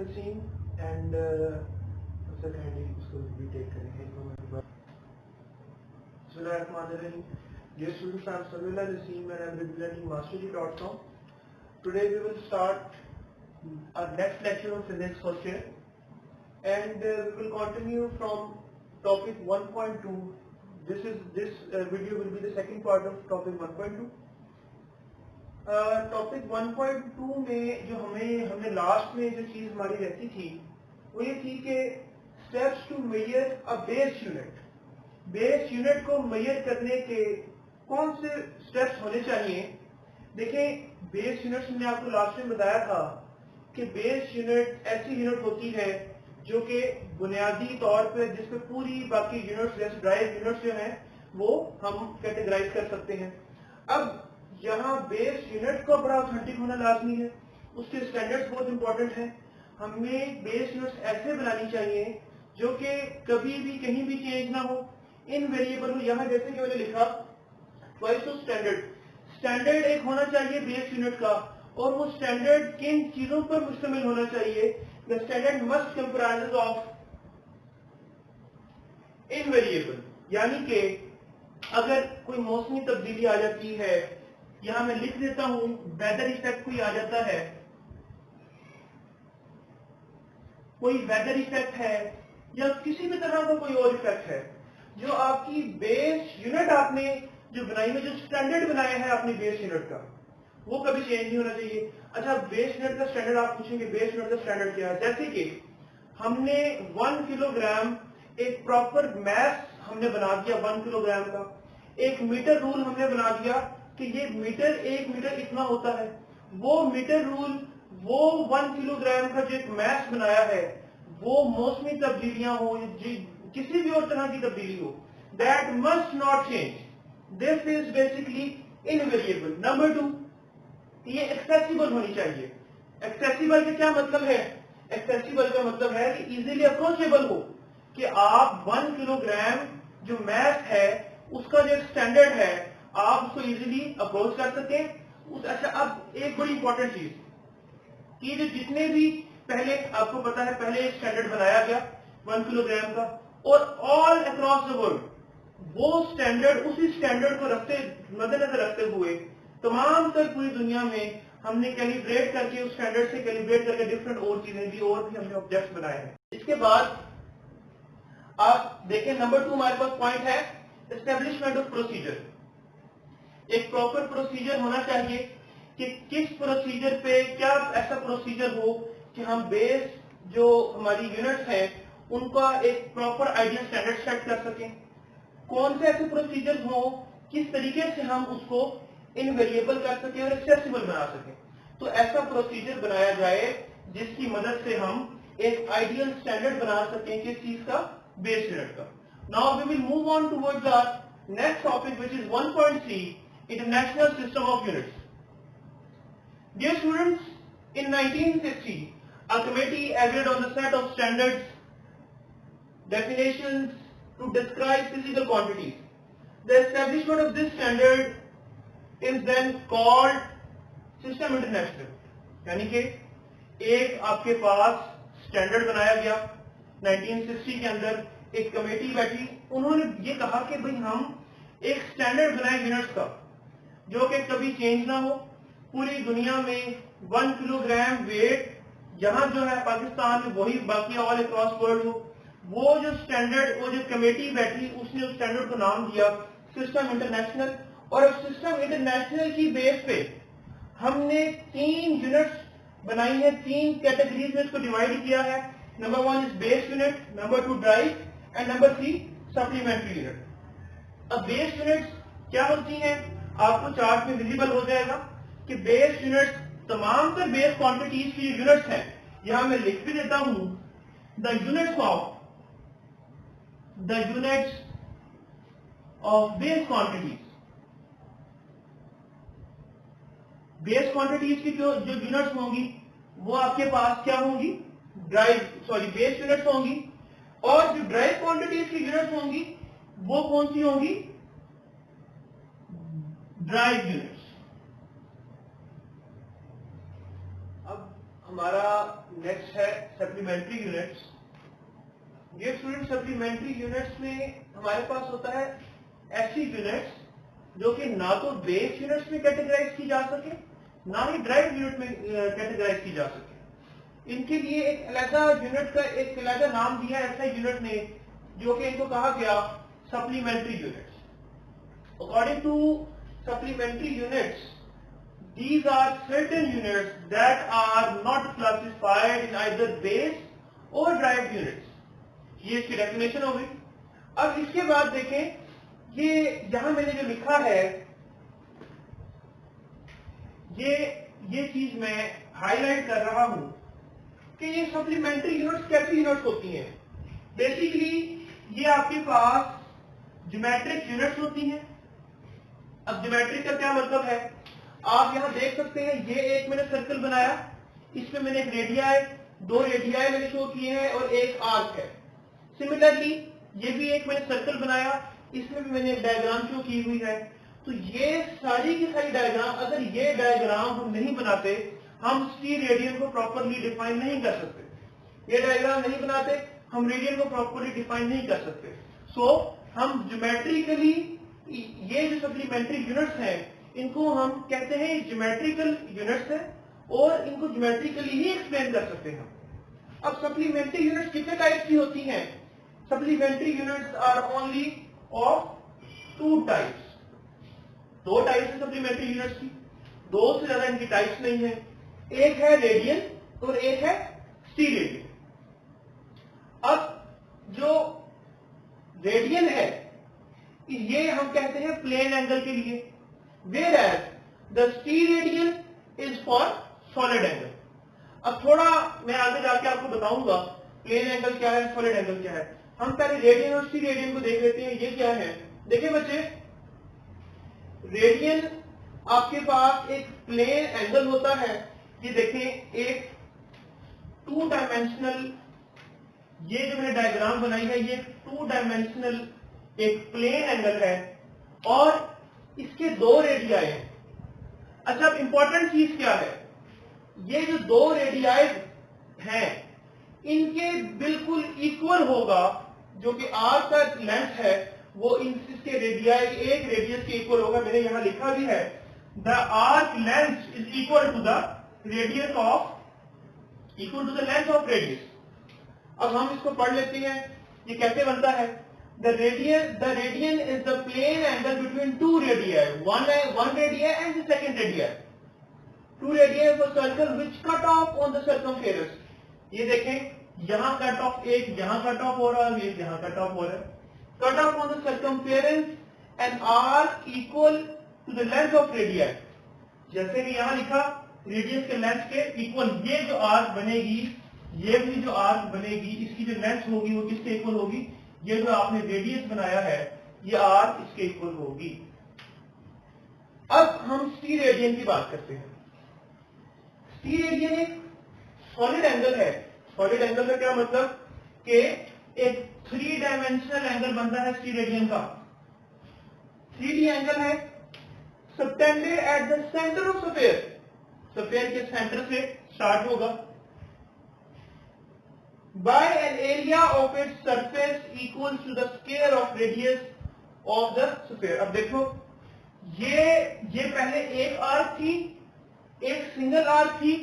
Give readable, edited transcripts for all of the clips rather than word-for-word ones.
Naseem and Professor Khandy उसको भी take करेंगे. Bismillahirrahmanirrahim. Dear students, I am Samila Naseem and I am representing Mastery.com. Today we will start our next lecture on physics first year, and we will continue from topic 1.2. This video will be the second part of topic 1.2. Topic 1.2 में जो हमें last में जो चीज हमारी रहती थी वो ये थी कि steps to measure a base unit को मेजर करने के कौन से स्टेप्स होने चाहिए. देखें, बेस यूनिट्स मैंने आपको लास्ट में बताया था कि बेस यूनिट ऐसी यूनिट होती है जो कि बुनियादी तौर पे जिस पे पूरी बाकी यूनिट्स जैसे ड्राइव यूनिट्स जो हैं वो हम कैटेगराइज कर सकते हैं. अब यहाँ बेस यूनिट का बड़ा ऑथेंटिक होना लाजमी है, उसके स्टैंडर्ड्स बहुत इंपॉर्टेंट हैं. हमें बेस यूनिट्स ऐसे बनानी चाहिए जो कि कभी भी कहीं भी चेंज ना हो, इनवेरिएबल हो. यहाँ जैसे कि मैंने लिखा ट्वाइस ऑफ स्टैंडर्ड एक होना चाहिए बेस यूनिट का, और वो स्टैंडर्ड किन चीजों पर मुश्तमिल होना चाहिए. The standard must comprise of invariable, यानी कि अगर कोई मौसमी तब्दीली आ जाती है, यहां मैं लिख देता हूं वेदर इफेक्ट कोई आ जाता है, कोई वेदर इफेक्ट है या किसी भी तरह का कोई और इफेक्ट है, जो आपकी बेस यूनिट आपने जो बनाई है, जो स्टैंडर्ड बनाया है आपने बेस यूनिट का, वो कभी चेंज नहीं होना चाहिए. अच्छा, बेस यूनिट का स्टैंडर्ड आप पूछेंगे बेस यूनिट का स्टैंडर्ड क्या है. जैसे कि हमने 1 किलोग्राम एक प्रॉपर मैथ हमने बना दिया 1 किलोग्राम का, एक मीटर रूल हमने बना दिया कि ये एक मीटर इतना होता है. वो मीटर रूल, वो 1 किलोग्राम का जो एक मैथ बनाया है, वो मौसमी तब्दीलियां हो, किसी भी और तरह की तब्दीली हो, that must not change. This is basically invariable. Number 2, ये एक्सेसिबल होनी चाहिए. एक्सेसिबल का क्या मतलब है? एक्सेसिबल का मतलब है कि इजीली अप्रोचेबल हो, कि आप 1 किलोग्राम जो मैथ है उसका जो स्टैंडर्ड है आप उसको इजीली अप्रोच कर सकें. अच्छा, अब एक बड़ी इंपॉर्टेंट चीज कि जो जितने भी पहले आपको पता है पहले एक स्टैंडर्ड बनाया गया 1 किलोग्राम का, और ऑल अक्रॉस द वर्ल्ड वो स्टैंडर्ड, उसी स्टैंडर्ड को मद्देनजर रखते हुए तमाम तर पूरी दुनिया में हमने कैलिब्रेट करके, उस स्टैंडर्ड से कैलिब्रेट करके डिफरेंट और चीजें भी और भी हमने ऑब्जेक्ट्स बनाए हैं. इसके बाद आप देखें नंबर 2 हमारे पास पॉइंट है एस्टेब्लिशमेंट ऑफ प्रोसीजर. एक प्रॉपर प्रोसीजर होना चाहिए कि किस प्रोसीजर पे क्या ऐसा प्रोसीजर हो कि हम बेस जो हमारी यूनिट्स हैं उनका एक प्रॉपर आइडियल स्टैंडर्ड सेट कर सकें. कौन से ऐसे प्रोसीजर हो, किस तरीके से हम उसको इनवेरिएबल कर सकें और एक्सेसिबल बना सकें. तो ऐसा प्रोसीजर बनाया जाए जिसकी मदद से हम एक आइडियल स्टैंडर्ड बना सकें किस चीज का, बेस यूनिट का. Now we will move on towards our next topic which is 1.3 International System of Units. Dear students, in 1960, a committee agreed on the set of standards, definitions to describe physical quantities. The establishment of this standard is then called System International. यानी कि एक आपके पास standard बनाया गया 1960 के अंदर, एक committee बैठी, उन्होंने ये कहा कि भाई हम एक स्टैंडर्ड बनाए यूनिट्स का जो कि कभी चेंज ना हो. पूरी दुनिया में 1 किलोग्राम वेट जहां जो है पाकिस्तान में वही बाकी ऑल अक्रॉस वर्ल्ड हो. वो जो स्टैंडर्ड, वो जो कमेटी बैठी उसने उस स्टैंडर्ड को नाम दिया सिस्टम इंटरनेशनल. और अब सिस्टम इंटरनेशनल की बेस पे हमने 3 यूनिट्स बनाई है, 3 कैटेगरीज में इसको डिवाइड किया है. Number 1 is base unit, number 2 drive and number 3 supplementary unit. अब बेस यूनिट्स क्या होती हैं आपको चार्ट में विजिबल हो जाएगा कि बेस यूनिट्स तमाम तर बेस क्वांटिटीज की यूनिट्स हैं. यहां मैं लिख भी देता हूं the units of base quantities. Base quantities की जो यूनिट्स होंगी वो आपके पास क्या होंगी, बेस यूनिट्स होंगी. और जो ड्राइव क्वांटिटीज की यूनिट्स होंगी वो कौन सी होंगी, ड्राइव यूनिट्स. अब हमारा नेक्स्ट है सप्लीमेंट्री यूनिट्स। ये स्टूडेंट सप्लीमेंट्री यूनिट्स में हमारे पास होता है ऐसी यूनिट्स जो कि ना तो बेस यूनिट्स में कैटेगराइज की जा सके, ना ही ड्राइव यूनिट में कैटेगराइज की जा सके। इनके लिए एक अलग यूनिट का एक अलग नाम दिया है ऐसा यूनिट ने, जो कि इनको कहा गया supplementary units. According to supplementary units, these are certain units that are not classified in either base or derived units। ये इसकी डेफिनेशन हो गई। अब इसके बाद देखें, ये यहां मैंने जो लिखा है, ये चीज मैं हाईलाइट कर रहा हूं कि ये सप्लीमेंट्री यूनिट्स कैसी यूनिट्स होती हैं। बेसिकली ये आपके पास ज्योमेट्रिक यूनिट्स होती हैं। अब ज्योमेट्रिक का क्या मतलब है, आप यहां देख सकते हैं, ये एक मैंने सर्कल बनाया, इसमें मैंने एक रेडियाई, दो रेडियाई मैंने शो किए हैं और एक आर्क है। सिमिलरली ये भी एक मैंने सर्कल बनाया, इसमें भी मैंने एक डायग्राम शो की हुई है। तो ये सारी की सारी डायग्राम, अगर ये डायग्राम हम नहीं बनाते, हम स्टीर रेडियन को प्रॉपरली डिफाइन नहीं कर सकते। ये डायग्राम नहीं बनाते, हम रेडियन को प्रॉपरली डिफाइन नहीं कर सकते। सो हम ज्योमेट्रिकली ये जो सप्लीमेंट्री यूनिट्स हैं, इनको हम कहते हैं ज्योमेट्रिकल यूनिट्स है और इनको ज्योमेट्रिकली ही एक्सप्लेन कर सकते हैं। अब सप्लीमेंट्री यूनिट्स कितने टाइप की होती हैं? Supplementary units are only of two types. दो टाइप्स है सप्लीमेंट्री यूनिट्स की, दो से ज्यादा इनकी टाइप्स नहीं है। एक है रेडियन और एक है स्टीरेडियन। अब जो रेडियन है ये हम कहते हैं प्लेन एंगल के लिए, whereas the steradian is for solid angle। अब थोड़ा मैं आगे जाके आपको बताऊंगा प्लेन एंगल क्या है, सॉलिड एंगल क्या है। हम पहले रेडियन और स्टीरेडियन को देख लेते हैं, ये क्या है। देखिए बच्चे, रेडियन आपके पास एक प्लेन एंगल होता है। ये देखें, एक टू डायमेंशनल, ये जो मैंने डायग्राम बनाई है, ये टू डायमेंशनल एक प्लेन एंगल है और इसके दो रेडियाई हैं। अच्छा, अब इंपॉर्टेंट चीज क्या है, ये जो दो रेडियाई हैं इनके बिल्कुल इक्वल होगा, जो कि आर का लेंथ है वो इसके रेडियाई एक रेडियस के इक्वल होगा। मैंने यहां लिखा भी है, the arc length is equal to the radius of, equal to the length of radius. अब हम इसको पढ़ लेते हैं, ये कैसे बनता है। The radian is the plane angle between two radii, one radii and the second radii. Two radii of a circle which cut off on the circumference। ये देखें, यहाँ कट ऑफ, एक यहाँ कट ऑफ हो रहा है, एक यहाँ कट ऑफ हो रहा है। Cut off on the circumference and arc equal to the length of radii। जैसे कि यहाँ लिखा, रेडियस के लेंथ के इक्वल ये जो आर्क बनेगी, ये भी जो आर्क बनेगी, इसकी जो लेंथ होगी वो किसके इक्वल होगी, ये जो आपने रेडियस बनाया है ये आर्क इसके इक्वल होगी। अब हम स्टीरेडियन की बात करते हैं। स्टीरेडियन एक सॉलिड एंगल है। सॉलिड एंगल का क्या मतलब कि एक थ्री डायमेंशनल एंगल बनता है स्टीरेडियन का। 3D एंगल है, subtended at the centre of sphere. Sphere के सेंटर से स्टार्ट होगा, by an area of its surface equals to the square of radius of the sphere। अब देखो, ये पहले एक आर्क थी, एक सिंगल आर्क थी,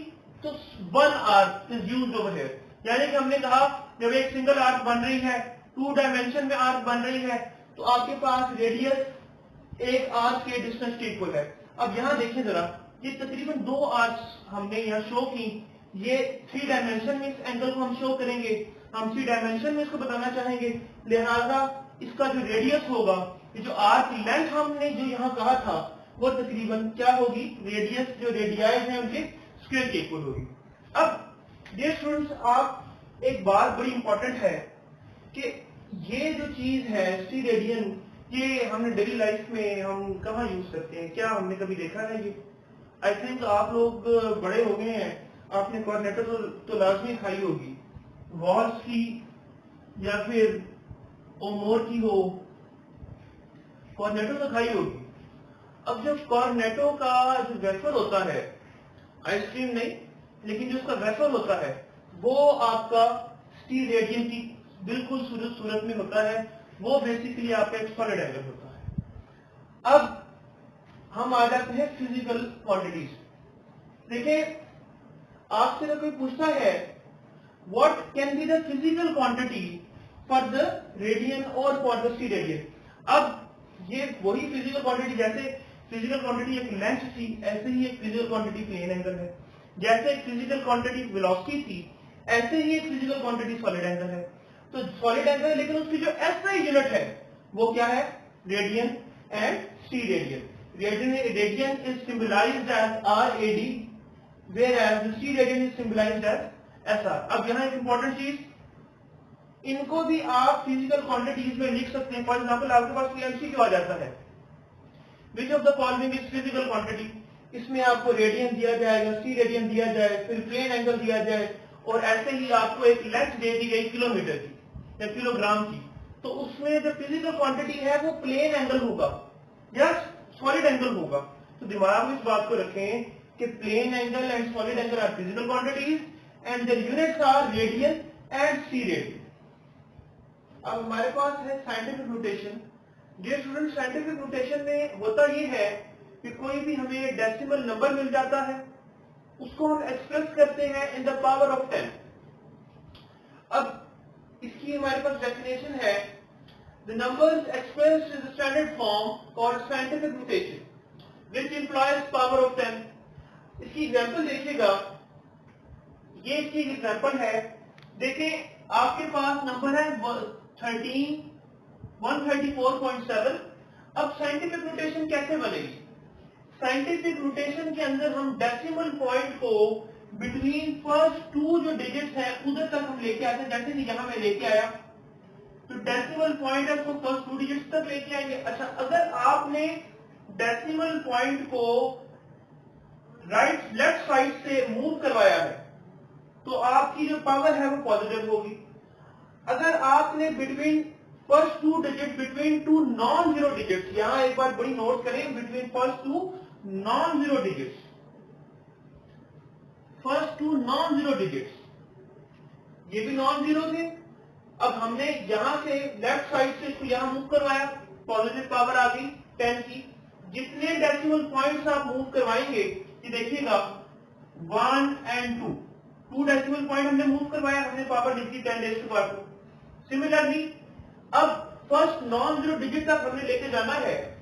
तो one arc is used over here. यानी कि हमने कहा जब एक सिंगल आर्क बन रही है, टू डायमेंशन में आर्क बन रही है, तो आपके पास रेडियस एक आर्क के डिस्टेंस के इक्वल है। अब यहां देखिए जरा, ये तकरीबन दो आर्क्स हमने यहां शो की। ये थ्री डायमेंशन में इस एंगल को हम शो करेंगे, हम थ्री डायमेंशन में इसको बताना चाहेंगे, लिहाजा इसका जो रेडियस होगा, ये जो आर्क लेंथ हमने जो यहाँ कहा था, वो तकरीबन क्या होगी, रेडियस जो रेडियाई हैं उनके स्क्वायर के इक्वल होगी। अब डियर स्टूडेंट्स, आप एक बात बड़ी इंपॉर्टेंट है कि ये जो चीज है स्टीरेडियन, ये हमने डेली लाइफ में हम कहाँ यूज करते हैं, क्या हमने कभी देखा है ये? आई थिंक आप लोग बड़े हो गए हैं, आपने कॉर्नेटो तो लाजमी खाई होगी, वॉल्स की या फिर ओमोर की हो, कॉर्नेटो तो खाई होगी। अब जब कॉर्नेटो का जो वेफर होता है, आइसक्रीम नहीं, लेकिन जो उसका वेसल होता है वो आपका स्टील रेडियन की बिल्कुल सूरत में होता है, वो बेसिकली आपका एक सॉलिड एंगल होता है। अब हम आ जाते हैं फिजिकल क्वांटिटीज। देखिए, आपसे अगर कोई पूछता है what can be the physical quantity for the radian और फॉर द सी रेडियन, अब ये वही फिजिकल क्वांटिटी, जैसे फिजिकल क्वांटिटी एक लेंथ थी, ऐसे ही एक फिजिकल क्वांटिटी प्लेन एंगल है। जैसे एक फिजिकल क्वांटिटी वेलोसिटी थी, ऐसे ही एक फिजिकल क्वांटिटी सॉलिड एंगल है। तो सॉलिड एंगल है, लेकिन उसकी जो एसआई यूनिट है वो क्या है? Radian and C radian. Radian is symbolized as RAD, whereas the C radian is symbolized as SR। अब यहाँ एक इंपॉर्टेंट चीज, इनको भी आप फिजिकल क्वांटिटीज में लिख सकते हैं। फॉर एग्जाम्पल, आपके पास कोई MCQ आ जाता है, which of the following is physical quantity, इसमें आपको रेडियन दिया जाएगा, सी रेडियन दिया जाए, फिर प्लेन एंगल दिया जाए, और ऐसे ही आपको एक लेंथ दे दी गई किलोमीटर की या किलोग्राम की, तो उसमें जो फिजिकल क्वांटिटी है वो प्लेन एंगल होगा या सॉलिड एंगल होगा। तो दिमाग में इस बात को रखें कि plane angle and solid angle are physical quantities and the units are radian and C radian. अब हमारे पास है scientific notation. Dear student, scientific notation में होता ये है कि कोई भी हमें डेसिमल नंबर मिल जाता है, उसको हम एक्सप्रेस करते हैं इन द पावर ऑफ 10। अब इसकी हमारे पास डेफिनेशन है, the numbers expressed in the standard form called scientific notation which employees power of 10। इसकी एग्जांपल देखिएगा, ये इसकी एग्जांपल है। देखिए, आपके पास नंबर है 134.7। अब साइंटिफिक नोटेशन कैसे बनेगी? साइंटिफिक नोटेशन के अंदर हम डेसिमल पॉइंट को बिटवीन फर्स्ट टू जो डिजिट्स हैं उधर तक हम लेके आते हैं। जैसे कि यहां मैं लेके आया, तो डेसिमल पॉइंट है उसको फर्स्ट टू डिजिट्स तक लेके आएंगे। अच्छा, अगर आपने डेसिमल पॉइंट को लेफ्ट साइड से मूव करवाया है तो आपकी जो पावर है वो पॉजिटिव होगी। अगर आपने between first two digit, between two non zero digits, यहां एक बार बड़ी नोट करें, between first two non zero digits, first two non zero digits, ये भी नॉन जीरो थे। अब हमने यहां से लेफ्ट साइड से इसको यहां मूव करवाया, पॉजिटिव पावर आ गई 10 की। जितने डेसिमल पॉइंट्स आप मूव करवाएंगे, ये देखिएगा 1 एंड 2 डेसिमल पॉइंट हमने मूव करवाया, हमने पावर लिखी 10⁻²। सिमिलरली अब फर्स्ट नॉन जीरो डिजिट तक हमने लेके जाना है,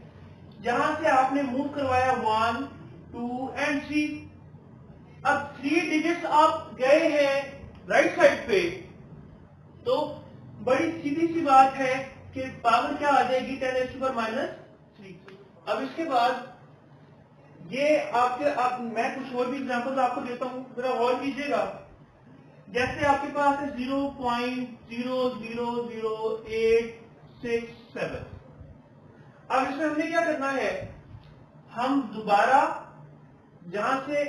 यहां से आपने मूव करवाया 1, 2 एंड 3। अब 3 डिजिट्स आप गए हैं राइट साइड पे, तो बड़ी सीधी सी बात है कि पावर क्या आ जाएगी? 10⁻³ अब इसके बाद ये मैं कुछ और भी एग्जांपल्स आपको देता हूं, जरा और कीजिएगा। जैसे आपके पास है 0.000867। अब इसमें हमने क्या करना है, हम दोबारा जहां से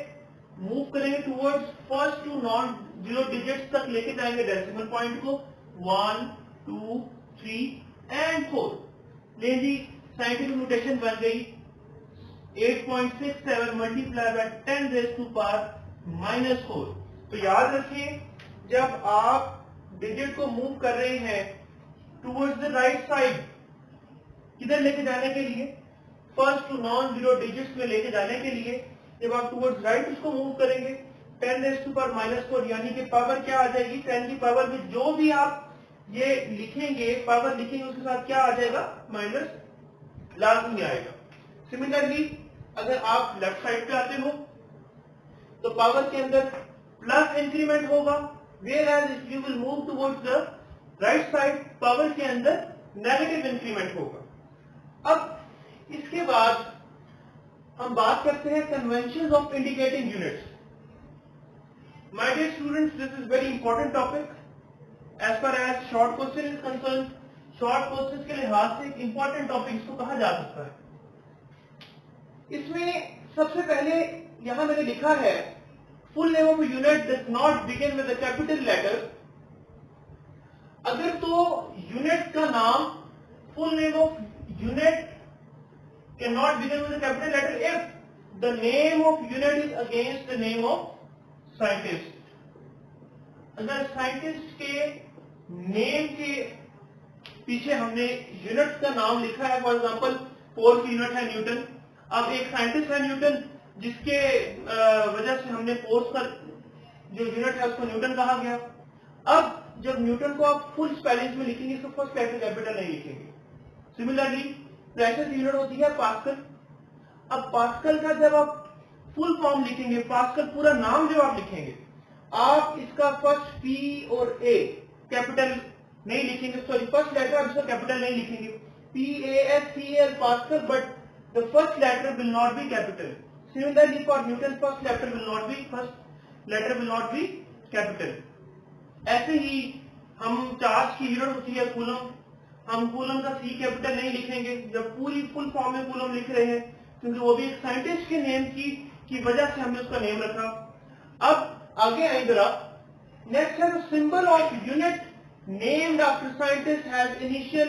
मूव करेंगे towards first two non zero digits तक लेके जाएंगे डेसिमल पॉइंट को, 1, 2, 3 एंड 4। ले जी, साइंटिफिक नोटेशन बन गई 8.67 मल्टीप्लाई बाय 10⁻⁻⁴। तो याद रखिए, जब आप डिजिट को मूव कर रहे हैं टुवर्ड्स द राइट साइड, किधर लेके जाने के लिए? First two non zero digits में लेके जाने के लिए जब आप टुवर्ड्स राइट उसको मूव करेंगे 10⁻⁻⁴, यानी कि पावर क्या आ जाएगी? 10 की पावर में जो भी आप ये लिखेंगे, पावर लिखेंगे, उसके साथ क्या आ जाएगा? माइनस लाजमी आएगा। सिमिलरली अगर आप लेफ्ट साइड पे आते हो तो पावर के अंदर प्लस इंक्रीमेंट होगा, whereas if you will move towards the right side, power के अंदर नेगेटिव इंक्रीमेंट होगा। अब इसके बाद हम बात करते हैं conventions of indicating units. My dear students, this is very important topic as far as short question is concern. Short question के लिहाज से एक इंपॉर्टेंट टॉपिक इसको कहा जा सकता है। इसमें सबसे पहले यहां मैंने लिखा है, full name of unit does not begin with a capital letter. अगर तो यूनिट का नाम, full name of unit can not begin with a capital letter if the name of unit is against the name of scientist, अगर scientist के name के पीछे हमने units का नाम लिखा है, फॉर एग्जांपल फोर्थ यूनिट है न्यूटन, अब एक साइंटिस्ट है न्यूटन जिसके वजह से हमने फोर्स का जो यूनिट है उसको न्यूटन कहा गया। अब जब न्यूटन को आप फुल स्पेलिंग में लिखेंगे तो फर्स्ट लेटर कैपिटल नहीं लिखेंगे। सिमिलरली प्रेशर यूनिट होती है पास्कल। अब पास्कल का जब आप फुल फॉर्म लिखेंगे, पास्कल पूरा नाम जो आप लिखेंगे, आप इसका फर्स्ट पी और ए कैपिटल नहीं लिखेंगे, सॉरी फर्स्ट लेटर आप इसका कैपिटल नहीं लिखेंगे, PASCAL pascal, but the first letter will not be capital. Similarly for newton first letter will not be capital. ऐसे ही हम चार्ज की यूनिट होती है कूलम, हम कूलम का C कैपिटल नहीं लिखेंगे जब पूरी फुल फॉर्म में कूलम लिख रहे हैं, क्योंकि वो भी एक साइंटिस्ट के नेम की वजह से हमने उसका नेम रखा। अब आगे आए जरा, नेक्स्ट है symbol of unit named after scientist has initial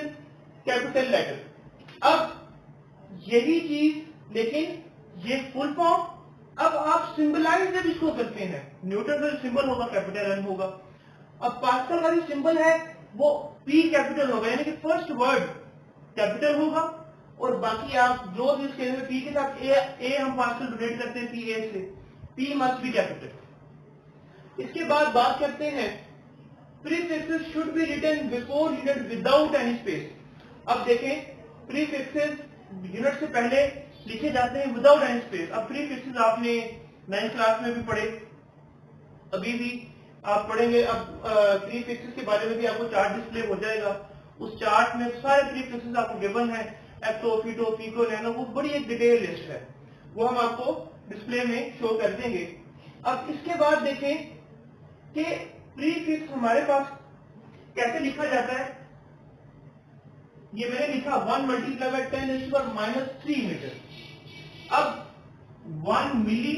capital letter. अब यही चीज, लेकिन ये फुल फॉर्म, अब आप सिंबलाइज जब इसको करते हैं, न्यूटन का सिंबल होगा कैपिटल N होगा, अब पास्कल का जो सिंबल है वो P कैपिटल होगा, यानी कि फर्स्ट वर्ड कैपिटल होगा और बाकी आप जो भी इसके P के साथ A हम पास्कल डोनेट करते हैं PA से, P मस्ट बी कैपिटल। इसके बाद बात करते हैं prefixes should be written before unit without any space. अब देखें, प्रीफिक्सेस यूनिट से पहले लिखे जाते हैं विदाउट एनी स्पेस। अब प्रीफिक्सेस आपने 9th क्लास में भी पढ़े, अभी भी आप पढ़ेंगे। अब प्रीफिक्सेस के बारे में भी आपको चार्ट डिस्प्ले हो जाएगा, उस चार्ट में सारे प्रीफिक्सेस आपको गिवन है, एक्टो, फीटो, पीको, नैनो, वो बड़ी एक डिटेल लिस्ट है, वो हम आपको डिस्प्ले में शो कर देंगे। अब इसके बाद देखें कि प्रीफिक्स हमारे पास कैसे लिखा जाता है। ये मैंने लिखा 1 मल्टीप्लाई बाय 10⁻³ मीटर। अब 1 मिली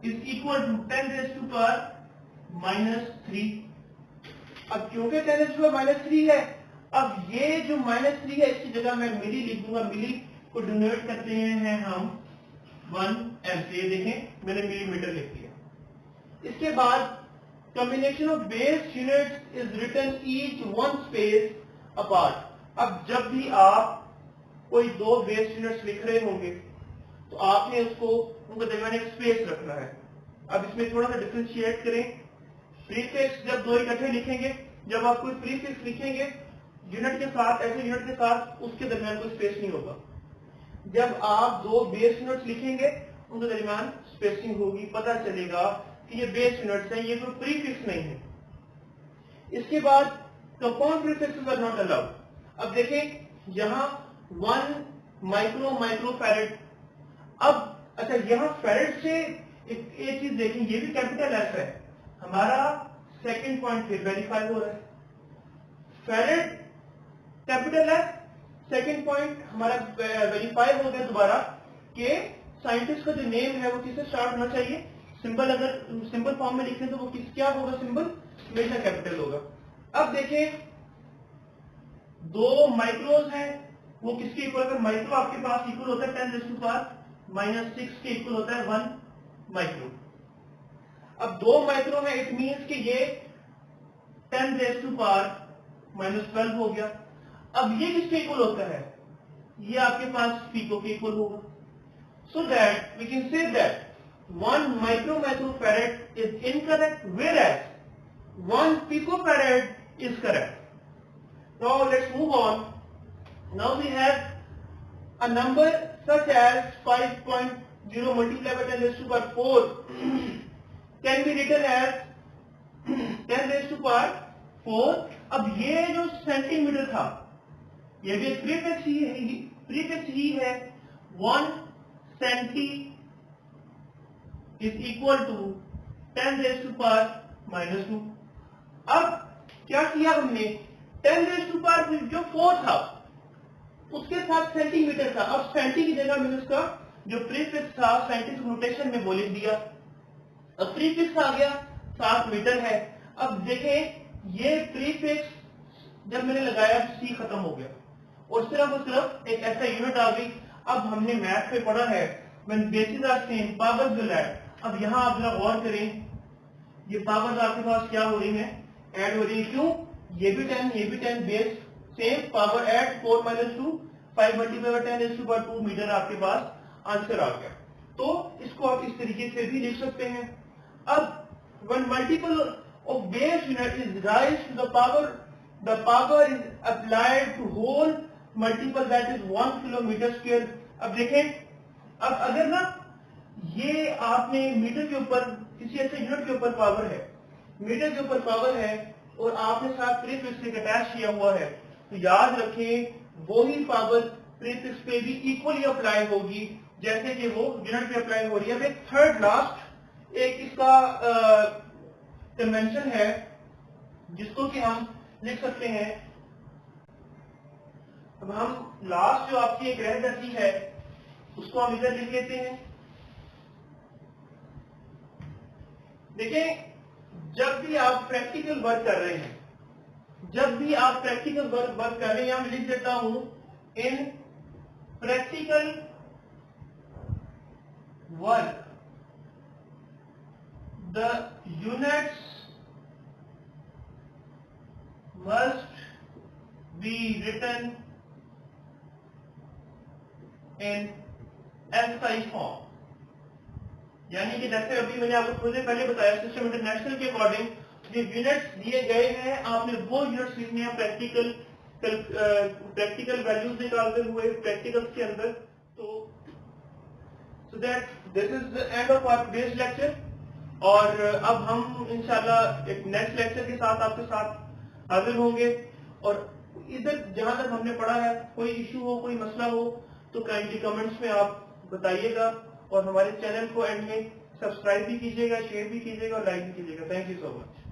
इज इक्वल टू 10⁻³ अब क्योंकि 10⁻³ है, अब ये जो -3 है इसकी जगह मैं मिली लिख दूंगा। मिली को डिनोट करते हैं हम 1 m से, देखें मैंने मिलीमीटर लिख दिया। इसके बाद combination of base units is written each 1 space apart. अब जब भी आप कोई 2 बेस यूनिट्स लिख रहे होंगे तो आपने उसको उनके दरमियान एक स्पेस रखना है। अब इसमें थोड़ा सा डिफरेंशिएट करें। प्रीफिक्स जब 2 इकट्ठे लिखेंगे, जब आप कोई प्रीफिक्स लिखेंगे यूनिट के साथ, ऐसे यूनिट के साथ, उसके दरमियान कोई स्पेस नहीं होगा। जब आप 2 बेस यूनिट्स लिखेंगे उनके दरमियान स्पेसिंग होगी, पता चलेगा कि ये बेस यूनिट्स हैं, ये कोई प्रीफिक्स नहीं है। इसके बाद compound prefixes are not allowed. अब देखें यहां 1 माइक्रोफैरेड। अब अच्छा, यहां फैरेड से एक चीज देखें, ये भी कैपिटल एफ है, हमारा सेकंड पॉइंट फिर वेरीफाई हो रहा है। Farad capital F, second point हमारा वेरीफाई हो गया दोबारा कि साइंटिस्ट का जो नेम है वो किससे स्टार्ट होना चाहिए। सिंबल अगर सिंबल फॉर्म में लिखें तो वो क्या होगा, सिंबल हमेशा कैपिटल होगा। अब देखें 2 माइक्रोज हैं, वो किसके इक्वल, अगर माइक्रो आपके पास इक्वल होता है 10⁻⁻6 के इक्वल होता है 1 माइक्रो। अब 2 माइक्रो है, इट मींस कि ये 10⁻⁻12 हो गया। अब ये किसके इक्वल होता है, ये आपके पास पीको के इक्वल होगा। So that we can say that 1 microfarad is incorrect whereas 1 picofarad is correct. Now let's move on. Now we have a number such as 5.0 multiplied by 10⁻⁴ can be written as 10⁻⁴। अब ये जो centimetre था ये भी prefix ही है। 1 senti is equal to 10⁻⁻²। अब क्या किया हमने, 10⁻⁴ जो 4 था उसके साथ सेंटीमीटर था, अब सेंटी की जगह मैंने उसका जो प्रीफिक्स था साइंटिफिक नोटेशन में वो लिख दिया। अब प्रीफिक्स आ गया 7 मीटर है। अब देखें ये प्रीफिक्स जब मैंने लगाया सी खत्म हो गया और सिर्फ एक ऐसा यूनिट आ गई। अब हमने मैथ में पढ़ा है when bases are same powers will add. अब यहाँ आप जरा गौर करें, ये पावर्स आपके पास क्या हो रही है, ऐड हो रही है। क्यों? ये भी 10 base same power add 4 - 2 5 × 10⁻²⁴ metre आपके पास आंसर आ गया। तो इसको आप इस तरीके से भी लिख सकते हैं। अब when multiple of base unit is raised to the power is applied to whole multiple that is 1 km²। अब देखें, अब अगर ना ये आपने मीटर के ऊपर किसी ऐसे यूनिट के ऊपर पावर है, मीटर के ऊपर पावर है और आपने साथ प्रीफिक्स से अटैच किया हुआ है, तो याद रखें वही पावर प्रीफिक्स पे भी इक्वली अप्लाई होगी जैसे कि वो यूनिट पे अप्लाई हो रही है। अब एक थर्ड लास्ट एक इसका कन्वेंशन है जिसको कि हम लिख सकते हैं। अब हम लास्ट जो आपकी एक रह जाती है उसको हम इधर लिख लेते हैं। देखिए, जब भी आप प्रैक्टिकल वर्क कर रहे हैं, जब भी आप प्रैक्टिकल वर्क कर रहे हैं, यहां मैं लिख देता हूं in practical work the units must be written in SI form. यानी कि जैसे अभी मैंने आपको थोड़ी देर पहले बताया, सिस्टम इंटरनेशनल के अकॉर्डिंग जो यूनिट्स दिए गए हैं आपने वो यूनिट्स लिखने हैं प्रैक्टिकल वैल्यूज निकालते हुए प्रैक्टिकल्स के अंदर। तो so that this is the end of our today's lecture. और अब हम इंशाल्लाह एक नेक्स्ट लेक्चर के साथ आपके साथ हाजिर होंगे। और इधर जहां तक हमने पढ़ा है कोई इशू हो, कोई मसला हो तो काइंडली कमेंट्स में आप बताइएगा। और हमारे चैनल को एंड में सब्सक्राइब भी कीजिएगा, शेयर भी कीजिएगा और लाइक भी कीजिएगा। Thank you so much.